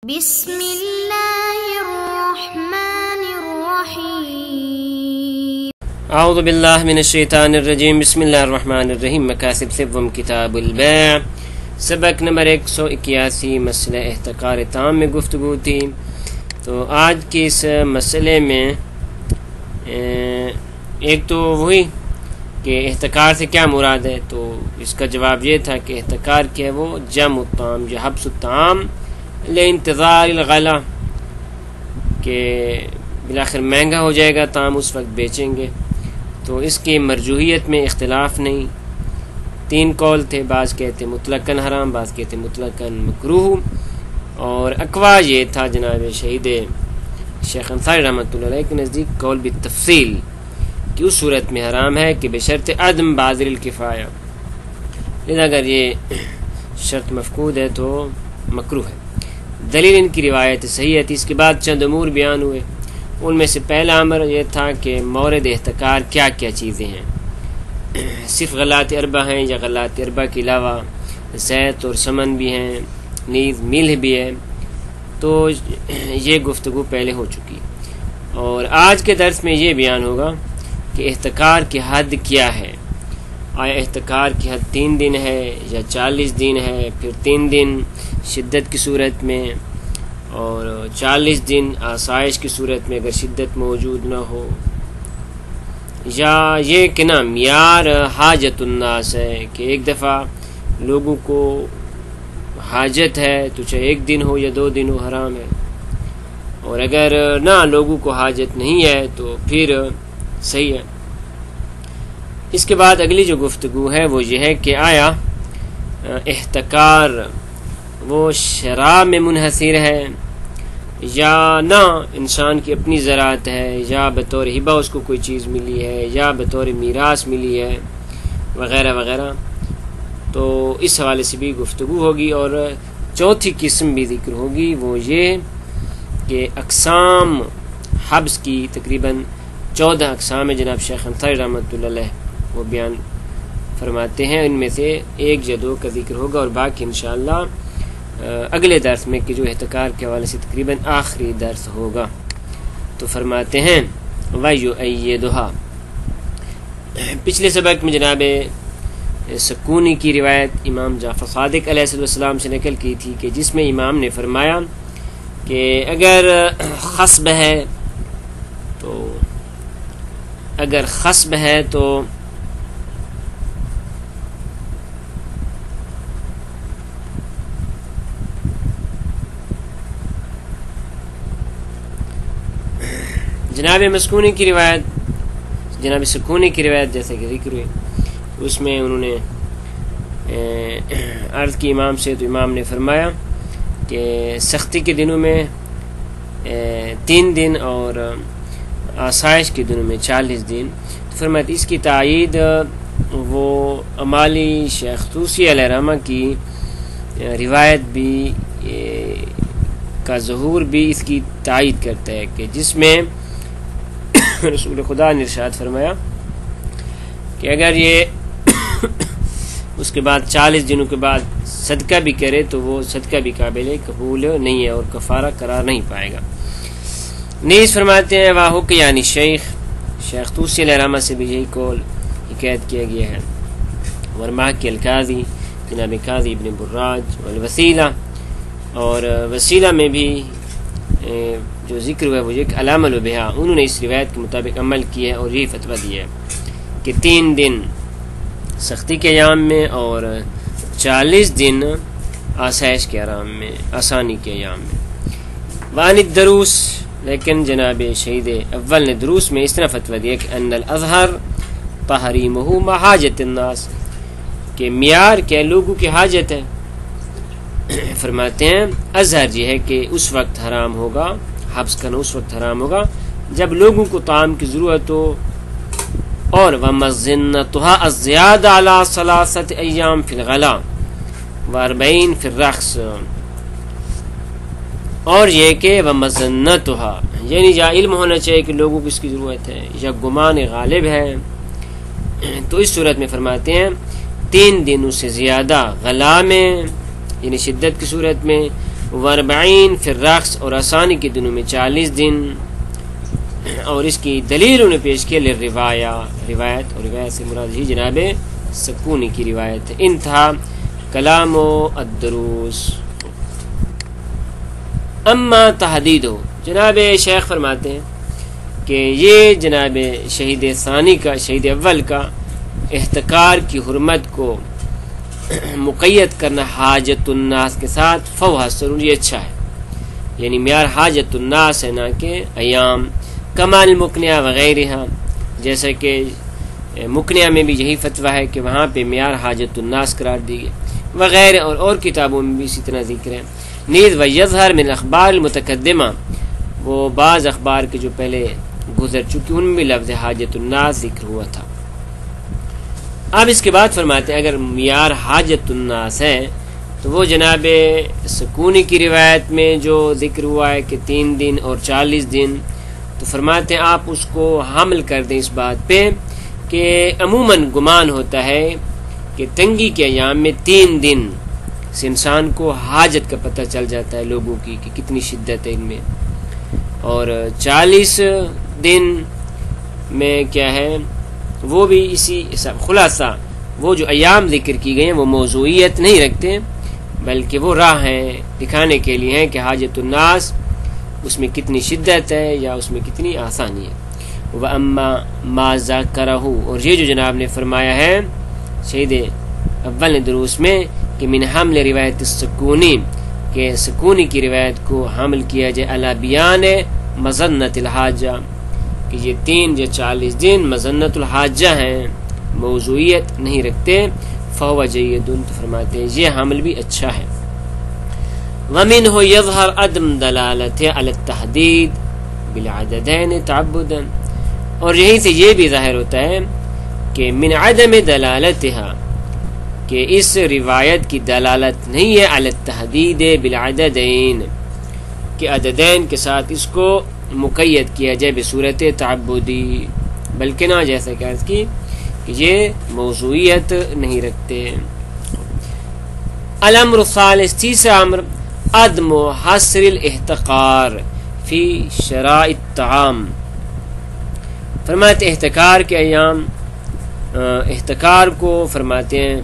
بسم اللہ الرحمن الرحیم اعوذ باللہ من الشیطان الرجیم بسم اللہ الرحمن الرحیم مکاسب سوم کتاب البیع سبق نمبر 181 مسئلہ احتکار تام میں گفتگو تھی۔ تو آج کے اس مسئلے میں ایک تو وہی کہ احتکار سے کیا مراد ہے، تو اس کا جواب یہ تھا کہ احتکار کیا ہے وہ جمع الطعام یا حبس الطعام لانتظار الغلا، کہ بالآخر مہنگا ہو جائے گا طعام اس وقت بیچیں گے۔ تو اس کی مرجوحیت میں اختلاف نہیں، 3 قول تھے، بعض کہتے مطلقاً حرام، بعض کہتے مطلقاً مکروہ، اور اقوا یہ تھا جناب شہید شیخ انصاری رحمۃ اللہ علیہ کے نزدیک قول بالتفصیل کہ اس صورت میں حرام ہے کہ بشرط عدم بازل الکفایہ، لذا اگر یہ شرط مفقود ہے تو مکروہ ہے۔ دلیل ان کی روایت صحیح ہے۔ اس کے بعد چند امور بیان ہوئے، ان میں سے پہلا امر یہ تھا کہ مورد احتکار کیا کیا چیزیں ہیں، صرف غلات اربع ہیں یا غلات اربع کے علاوہ زیت اور سمن بھی ہیں، نیز ملح بھی ہے، تو یہ گفتگو پہلے ہو چکی۔ اور آج کے درس میں یہ بیان ہوگا کہ احتکار کی حد کیا ہے، آیا احتکار کی حد 3 دن ہے یا 40 دن ہے، پھر 3 دن شدت کی صورت میں اور 40 دن آسائش کی صورت میں اگر شدت موجود نہ ہو، یا یہ کہ نا معیار حاجت الناس ہے کہ ایک دفعہ لوگوں کو حاجت ہے تو چاہے 1 دن ہو یا 2 دن ہو حرام ہے، اور اگر نہ لوگوں کو حاجت نہیں ہے تو پھر صحیح ہے۔ اس کے بعد اگلی جو گفتگو ہے وہ یہ ہے کہ آیا احتکار وہ شرع میں منحصر ہے یا نہ انسان کی اپنی زراعت ہے، یا بطور ہبہ اس کو کوئی چیز ملی ہے، یا بطور میراث ملی ہے، وغیرہ وغیرہ۔ تو اس حوالے سے بھی گفتگو ہوگی، اور چوتھی قسم بھی ذکر ہوگی، وہ یہ کہ اقسام حبس کی تقریباً 14 اقسام ہیں، جناب شیخ انصاری رحمۃ اللہ علیہ وہ بیان فرماتے ہیں، ان میں سے 1 یا 2 کا ذکر ہوگا، اور باقی انشاءاللہ اگلے درس میں کہ جو احتکار کے حوالے سے تقریباً آخری درس ہوگا۔ تو فرماتے ہیں وَيُؤَيِّدُهَا، پچھلے سبق میں جناب سکونی کی روایت امام جعفر صادق علیہ السلام سے نقل کی تھی کہ جس میں امام نے فرمایا کہ اگر خصب ہے تو جناب سکونی کی روایت جیسے کہ ذکر ہوئی، اس میں انہوں نے عرض کی امام سے، تو امام نے فرمایا کہ سختی کے دنوں میں 3 دن اور آسائش کے دنوں میں 40 دن۔ تو فرمایا اس کی تائید وہ امالی شیخ طوسی علیہ رحمہ کی روایت بھی کا ظہور بھی اس کی تائید کرتا ہے کہ جس میں رسول خدا نے ارشاد فرمایا کہ اگر یہ اس کے بعد 40 دنوں کے بعد صدقہ بھی کرے تو وہ صدقہ بھی قابل قبول نہیں ہے اور کفارہ قرار نہیں پائے گا۔ نیز فرماتے ہیں واہو کہ یعنی شیخ طوسی علیہ رحمہ سے بھی یہی قول حکایت کیا گیا ہے، ورما کی القاضی جناب قاضی ابن براج والوسیلہ، اور وسیلہ میں بھی جو ذکر ہوا ہے وہ ایک العمل بہا، انہوں نے اس روایت کے مطابق عمل کیا ہے اور یہی فتویٰ دیا ہے کہ 3 دن سختی کے ایام میں اور 40 دن آسائش کے ایام میں، آسانی کے ایام میں۔ وعن الدروس، لیکن جناب شہید اول نے دروس میں اس طرح فتویٰ دیا کہ ان الاظہر تحریمہ مع حاجت الناس، کہ معیار کیا لوگوں کی حاجت ہے۔ فرماتے ہیں اظہر یہ ہے کہ اس وقت حرام ہوگا، حبس کرنا اس وقت حرام ہوگا جب لوگوں کو طعام کی ضرورت ہو، اور وَمَزِّنَّتُهَا الزِّيَادَةُ عَلَى 3 أيام فی الغلا و40 فی الرخص، اور یہ کہ وَمَزِّنَّتُهَا یعنی یا علم ہونا چاہیے کہ لوگوں کو اس کی ضرورت ہے یا گمان غالب ہے، تو اس صورت میں فرماتے ہیں 3 دنوں سے زیادہ غلا میں یعنی شدت کی صورت میں و40 فی الرقص، اور آسانی کے دنوں میں 40 دن. اور اس کی دلیل انہوں نے پیش کیا روایت، اور روایت سے مراد ہی جناب سکونی کی روایت ہے. انتہا کلام و الدروس. اما تحدید ہو، جناب شیخ فرماتے ہیں کہ یہ جناب شہید ثانی کا، شہید اول کا احتکار کی حرمت کو مقید کرنا حاجت الناس کے ساتھ فوہ سرور، یہ اچھا ہے. یعنی معیار حاجت الناس ہے، نہ کہ ایام. کمال مکنیہ وغیرہ، جیسا کہ مکنیہ میں بھی یہی فتویٰ ہے کہ وہاں پہ معیار حاجت الناس قرار دی گئی وغیرہ، اور کتابوں میں بھی اسی طرح ذکر ہے. نیز ویظہر من اخبار المتقدمہ، وہ بعض اخبار کے جو پہلے گزر چکی ان میں لفظ حاجت الناس ذکر ہوا تھا. اب اس کے بعد فرماتے ہیں اگر معیار حاجت الناس ہے تو وہ جناب سکونی کی روایت میں جو ذکر ہوا ہے کہ 3 دن اور 40 دن، تو فرماتے ہیں آپ اس کو حامل کر دیں اس بات پہ کہ عموماً گمان ہوتا ہے کہ تنگی کے ایام میں 3 دن سے انسان کو حاجت کا پتہ چل جاتا ہے لوگوں کی کہ کتنی شدت ہے ان میں، اور 40 دن میں کیا ہے وہ بھی اسی حساب. خلاصہ وہ جو ایام ذکر کی گئے ہیں وہ موضوعیت نہیں رکھتے، بلکہ وہ راہ ہیں دکھانے کے لیے ہیں کہ حاجت الناس اس میں کتنی شدت ہے یا اس میں کتنی آسانی ہے. وَأَمَّا مَا ذَكَرَهُ، اور یہ جو جناب نے فرمایا ہے شہید اول نے دروس میں کہ من حمل روایت السکونی، کہ سکونی کی روایت کو حمل کیا جائے علی بیان مظنۃ الحاجہ، کہ یہ 3 یا 40 دن مظنۃ الحاجہ ہیں، موضوعیت نہیں رکھتے. فہو جید، تو فرماتے ہیں یہ حمل بھی اچھا ہے. ومنہ یظہر عدم دلالت علی التحدید بالعددین تعبدا، اور یہیں سے یہ بھی ظاہر ہوتا ہے کہ من عدم دلالتها، کہ اس روایت کی دلالت نہیں ہے علی التحدید بالعددین، کہ عددین کے ساتھ اس کو مقید کیا جائے بصورت تعبدی، بلکہ نہ جیسا کہ عرض کی کہ یہ موضوعیت نہیں رکھتے. الامر الثالث، تیسرا امر عدم حصر الاحتقار فی شرائط الطعام. فرماتے احتکار کے ایام احتکار کو فرماتے ہیں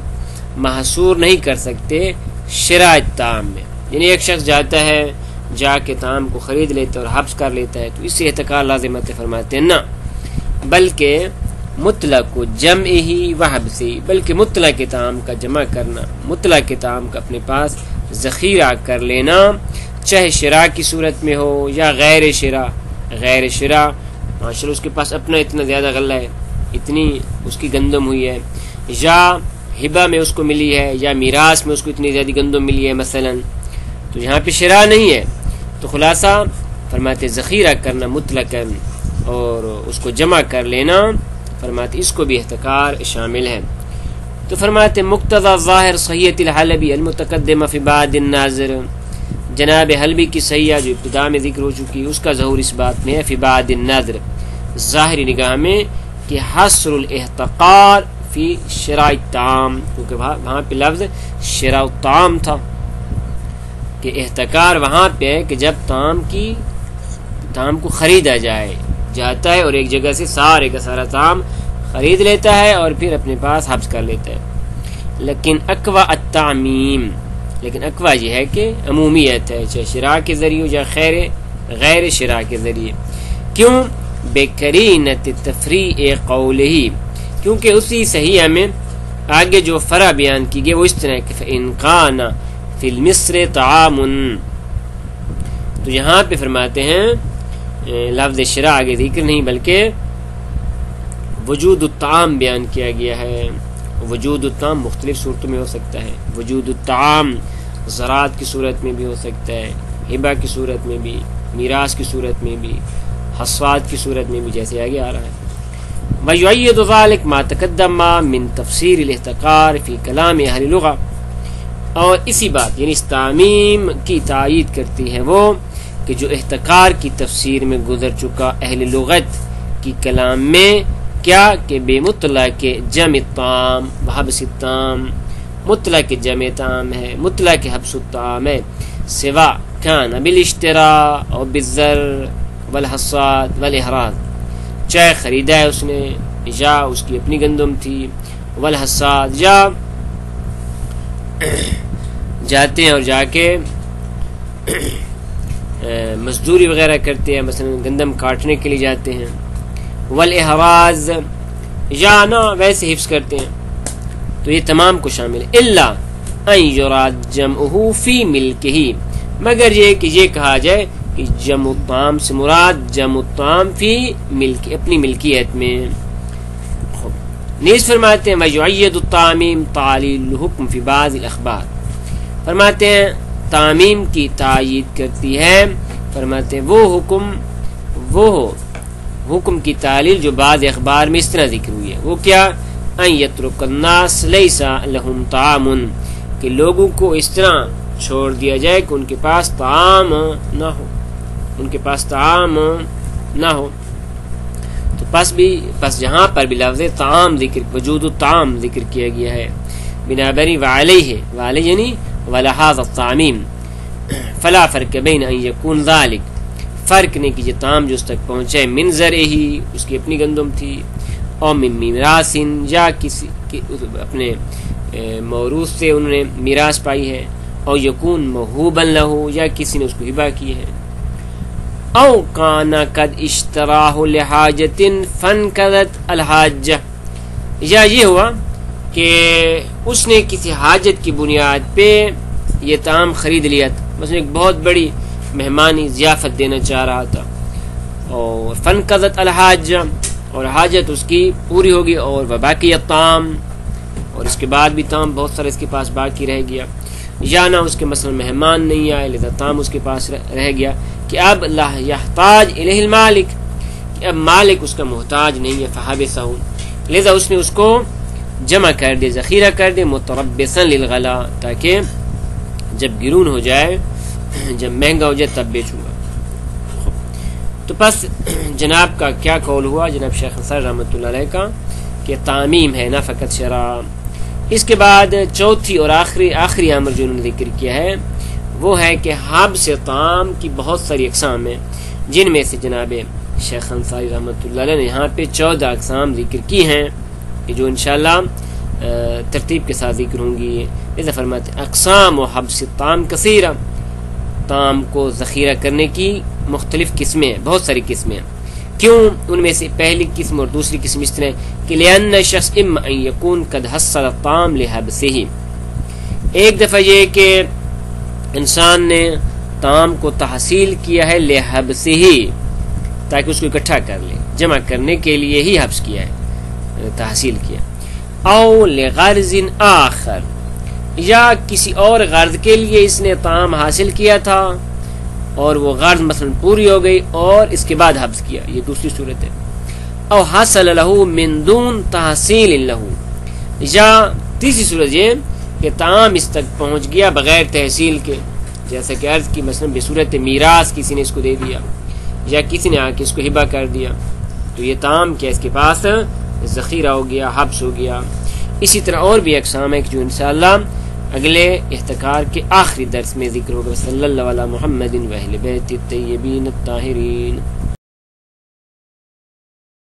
محصور نہیں کر سکتے شرائط طعام میں. یعنی ایک شخص جاتا ہے، جا کے طعام کو خرید لیتا ہے اور حبس کر لیتا ہے، تو اس سے احتکار لازمت فرماتے ہیں نہ، بلکہ مطلق کو جمع ہی وحبس ہی، بلکہ مطلق کے طعام کا جمع کرنا، مطلق کے طعام کا اپنے پاس ذخیرہ کر لینا، چاہے شراء کی صورت میں ہو یا غیر شراء. غیر شراء ماشاء اللہ اس کے پاس اپنا اتنا زیادہ غلہ ہے، اتنی اس کی گندم ہوئی ہے، یا ہبہ میں اس کو ملی ہے، یا میراث میں اس کو اتنی زیادہ گندم ملی ہے مثلا، تو یہاں پہ شراء نہیں ہے. تو خلاصہ فرماتے ذخیرہ کرنا مطلقاً اور اس کو جمع کر لینا، فرماتے اس کو بھی احتکار شامل ہے. تو فرماتے مقتضى ظاہر صحیحۃ الحلبی المتقدمہ فی بعد الناظر، جناب حلبی کی صحیحہ جو ابتدا میں ذکر ہو چکی اس کا ظہور اس بات میں ہے فی بعد الناظر، ظاہری نگاہ میں، کہ حصر الاحتقار فی شراء الطعام، کیونکہ وہاں پہ لفظ شراء الطعام تھا، کہ احتکار وہاں پہ ہے کہ جب طعام کو خریدا جاتا ہے اور ایک جگہ سے سارے کا سارا طعام خرید لیتا ہے اور پھر اپنے پاس حبس کر لیتا ہے. لیکن اقوا التعمیم، لیکن اقوا یہ ہے کہ عمومیت ہے، چاہے شراء کے ذریعے یا غیر شراء کے ذریعے. کیوں؟ بقرینۃ تفریع قولہ، کیونکہ اسی صحیحہ میں آگے جو فرع بیان کی گئی وہ اس طرح کہ فإن کان فی المصر طعام، تو یہاں پہ فرماتے ہیں لفظ شراء آگے ذکر نہیں بلکہ وجود الطعام بیان کیا گیا ہے. وجود الطعام مختلف صورتوں میں ہو سکتا ہے، وجود الطعام زراعت کی صورت میں بھی ہو سکتا ہے، ہبہ کی صورت میں بھی، میراث کی صورت میں بھی، حصوات کی صورت میں بھی، جیسے آگے آ رہا ہے. وَيُعَيِّدُ ذَلِكَ مَا تَقَدَّمَ مِن تَفْسِيرِ الْاحْتِقَارِ فِي كَلَامِ أَهْلِ اللُّغَةِ، اور اسی بات یعنی اس تعمیم کی تائید کرتی ہے وہ کہ جو احتکار کی تفسیر میں گزر چکا اہل لغت کی کلام میں، کیا کہ بے مطلق جمع الطعام وحبس الطعام، مطلق جمع طعام ہے، مطلق حبس الطعام ہے، سوا کان بالاشتراء اور بالزر والحصاد والاحراز، چاہے خریدا ہے اس نے یا اس کی اپنی گندم تھی، والحصاد یا جاتے ہیں اور جا کے مزدوری وغیرہ کرتے ہیں، مثلا گندم کاٹنے کے لیے جاتے ہیں، والاحراز یا نہ ویسے حفظ کرتے ہیں، تو یہ تمام کو شامل ہے۔ الا ان یراد جمعہ فی ملکہ، مگر یہ کہ یہ کہا جائے کہ جمع الطعام سے مراد جمع الطعام فی ملک، اپنی ملکیت میں۔ نیز فرماتے ہیں وَيُعَيَّدُ التَّعْمِيمُ تَعْلِيلُ الْحُكْمِ فِي بَعْضِ الْأَخْبَارِ، فرماتے ہیں تعمیم کی تائید کرتی ہے، فرماتے ہیں وہ حکم کی تعلیل جو بعض اخبار میں اس طرح ذکر ہوئی ہے۔ وہ کیا؟ ان یترک الناس لیس لهم طعام، کہ لوگوں کو اس طرح چھوڑ دیا جائے کہ ان کے پاس طعام نہ ہو، تو پس جہاں پر بھی لفظ طعام ذکر، وجود الطعام ذکر کیا گیا ہے، بنابراً وعلیہ یعنی ولہذا التعمیم فلا فرق بین ان یکون ذالک، فرق نہیں کہ یہ طعام جو اس تک پہنچے من زرعہ ہی، اس کی اپنی گندم تھی، اور من میراث یا کسی اپنے موروث سے انہوں نے میراث پائی ہے، اور یکون موہوبا لہ یا کسی نے اس کو ہبہ کی ہے، او کان قد اشتراہ لحاجت فانقضت الحاجہ، یا یہ ہوا کہ اس نے کسی حاجت کی بنیاد پہ یہ طعام خرید لیا تھا، مثلا ایک بہت بڑی مہمانی ضیافت دینا چاہ رہا تھا، اور فانقضت الحاجہ، اور حاجت اس کی پوری ہوگی، اور باقی الطعام، اور اس کے بعد بھی طعام بہت سارا اس کے پاس باقی رہ گیا، یا نہ اس کے مثلا مہمان نہیں آئے لہذا طعام اس کے پاس رہ گیا، کہ اب لا یحتاج الیہ المالک، کہ اب مالک اس کا محتاج نہیں ہے، فحبسہ، لہذا اس نے اس کو جمع کر دے، ذخیرہ کر دے، متربصا للغلا، تاکہ جب گرون ہو جائے، جب مہنگا ہو جائے تب بیچوں گا۔ تو پس جناب کا کیا قول ہوا، جناب شیخ انصاری رحمۃ اللہ علیہ کا، کہ تعمیم ہے نہ فقط شرع۔ اس کے بعد چوتھی اور آخری امر جو انہوں نے ذکر کیا ہے وہ ہے کہ حبس طعام کی بہت ساری اقسام ہیں، جن میں سے جناب شیخ انصاری رحمۃ اللہ علیہ نے یہاں پہ 14 اقسام ذکر کی ہیں، جو انشاءاللہ ترتیب کے ساتھ ذکر ہوں گی۔ جیسے فرماتے ہیں اقسام و حبس الطعام کثیرہ، طعام کو ذخیرہ کرنے کی مختلف قسمیں ہیں، بہت ساری قسمیں ہیں۔ کیوں؟ ان میں سے پہلی قسم اور دوسری قسم اس طرح کہ لأن الشخص اما ان یکون قد حصل الطعام لحبسہ، ایک دفعہ یہ کہ انسان نے طعام کو تحصیل کیا ہے لحبسہ، تاکہ اس کو اکٹھا کر لے، جمع کرنے کے لیے ہی حبس کیا ہے، تحصیل کیا، او لغرض آخر، یا کسی اور غرض کے لیے اس نے طعام حاصل کیا تھا اور وہ غرض مثلا پوری ہو گئی اور اس کے بعد حبس کیا، یہ دوسری صورت ہے۔ او حاصل لہ من دون تحصیل لہ، یا تیسری صورت یہ کہ طعام اس تک پہنچ گیا بغیر تحصیل کے، جیسا کہ عرض کی مثلا بصورت میراث کسی نے اس کو دے دیا، یا کسی نے آ کے اس کو ہبہ کر دیا، تو یہ طعام کیا اس کے پاس ذخیرہ ہو گیا، حبس ہو گیا۔ اسی طرح اور بھی اقسام ہے جو انشاءاللہ اگلے احتکار کے آخری درس میں ذکر ہوگا۔ صلی اللہ علیہ محمد و اہل بیت الطیبین الطاہرین۔